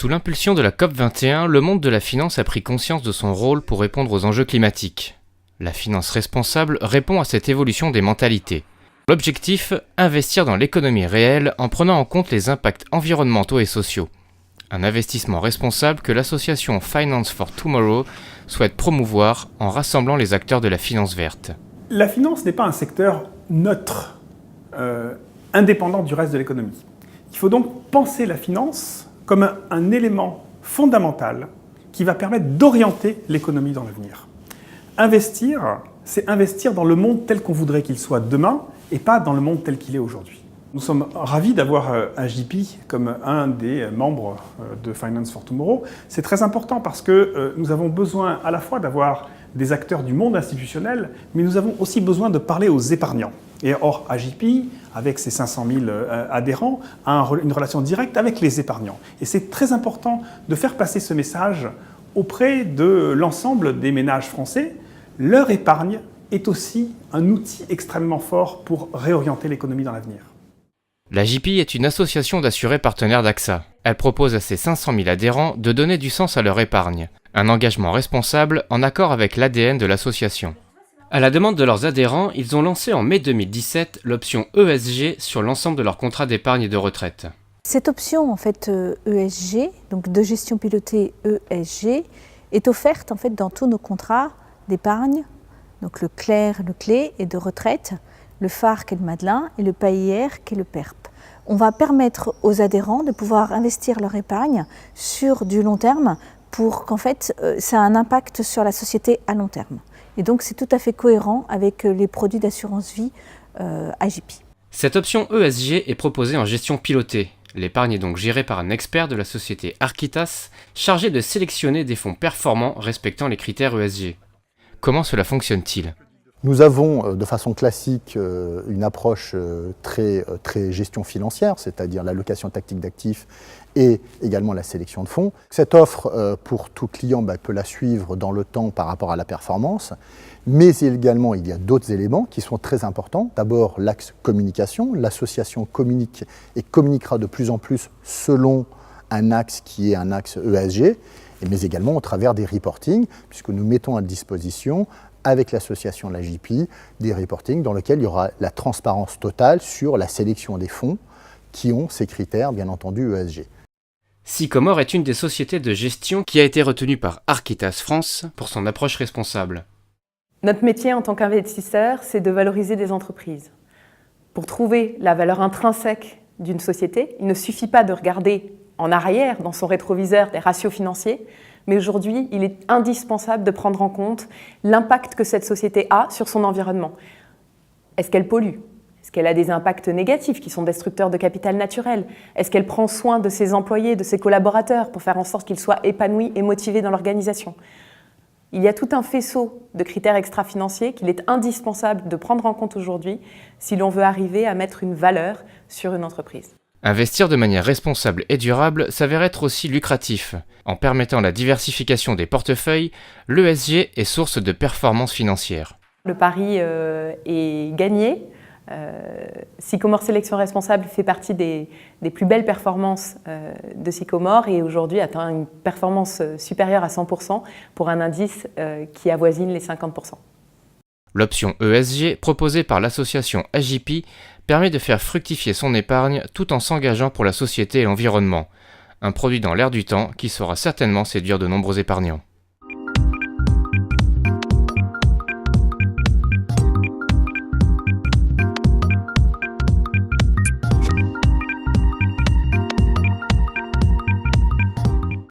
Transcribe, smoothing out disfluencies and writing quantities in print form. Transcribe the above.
Sous l'impulsion de la COP21, le monde de la finance a pris conscience de son rôle pour répondre aux enjeux climatiques. La finance responsable répond à cette évolution des mentalités. L'objectif, investir dans l'économie réelle en prenant en compte les impacts environnementaux et sociaux. Un investissement responsable que l'association Finance for Tomorrow souhaite promouvoir en rassemblant les acteurs de la finance verte. La finance n'est pas un secteur neutre, indépendant du reste de l'économie. Il faut donc penser la finance comme un élément fondamental qui va permettre d'orienter l'économie dans l'avenir. Investir, c'est investir dans le monde tel qu'on voudrait qu'il soit demain et pas dans le monde tel qu'il est aujourd'hui. Nous sommes ravis d'avoir AJP comme un des membres de Finance for Tomorrow. C'est très important parce que nous avons besoin à la fois d'avoir des acteurs du monde institutionnel, mais nous avons aussi besoin de parler aux épargnants. Et or, AJP, avec ses 500 000 adhérents, a une relation directe avec les épargnants. Et c'est très important de faire passer ce message auprès de l'ensemble des ménages français. Leur épargne est aussi un outil extrêmement fort pour réorienter l'économie dans l'avenir. L'AJP est une association d'assurés partenaires d'AXA. Elle propose à ses 500 000 adhérents de donner du sens à leur épargne, un engagement responsable en accord avec l'ADN de l'association. À la demande de leurs adhérents, ils ont lancé en mai 2017 l'option ESG sur l'ensemble de leur contrat d'épargne et de retraite. Cette option en fait ESG, donc de gestion pilotée ESG, est offerte en fait dans tous nos contrats d'épargne, donc le CLER, le CLé et de retraite, le phare qui est le Madelin et le PAIR qui est le PERP. On va permettre aux adhérents de pouvoir investir leur épargne sur du long terme pour qu'en fait ça a un impact sur la société à long terme. Et donc c'est tout à fait cohérent avec les produits d'assurance vie AJP. Cette option ESG est proposée en gestion pilotée. L'épargne est donc gérée par un expert de la société Architas, chargé de sélectionner des fonds performants respectant les critères ESG. Comment cela fonctionne-t-il ? Nous avons de façon classique une approche très gestion financière, c'est-à-dire l'allocation tactique d'actifs et également la sélection de fonds. Cette offre, pour tout client, peut la suivre dans le temps par rapport à la performance, mais également il y a d'autres éléments qui sont très importants. D'abord l'axe communication, l'association communique et communiquera de plus en plus selon un axe qui est un axe ESG, mais également au travers des reportings, puisque nous mettons à disposition avec l'association de l'AJP, des reportings dans lesquels il y aura la transparence totale sur la sélection des fonds qui ont ces critères, bien entendu, ESG. Sycomore est une des sociétés de gestion qui a été retenue par Architas France pour son approche responsable. Notre métier en tant qu'investisseur, c'est de valoriser des entreprises. Pour trouver la valeur intrinsèque d'une société, il ne suffit pas de regarder en arrière, dans son rétroviseur, des ratios financiers, mais aujourd'hui, il est indispensable de prendre en compte l'impact que cette société a sur son environnement. Est-ce qu'elle pollue ? Est-ce qu'elle a des impacts négatifs qui sont destructeurs de capital naturel ? Est-ce qu'elle prend soin de ses employés, de ses collaborateurs pour faire en sorte qu'ils soient épanouis et motivés dans l'organisation ? Il y a tout un faisceau de critères extra-financiers qu'il est indispensable de prendre en compte aujourd'hui si l'on veut arriver à mettre une valeur sur une entreprise. Investir de manière responsable et durable s'avère être aussi lucratif. En permettant la diversification des portefeuilles, l'ESG est source de performance financière. Le pari est gagné. Sycomore Sélection Responsable fait partie des plus belles performances de Sycomore et aujourd'hui atteint une performance supérieure à 100% pour un indice qui avoisine les 50%. L'option ESG proposée par l'association AJP permet de faire fructifier son épargne tout en s'engageant pour la société et l'environnement. Un produit dans l'air du temps qui saura certainement séduire de nombreux épargnants.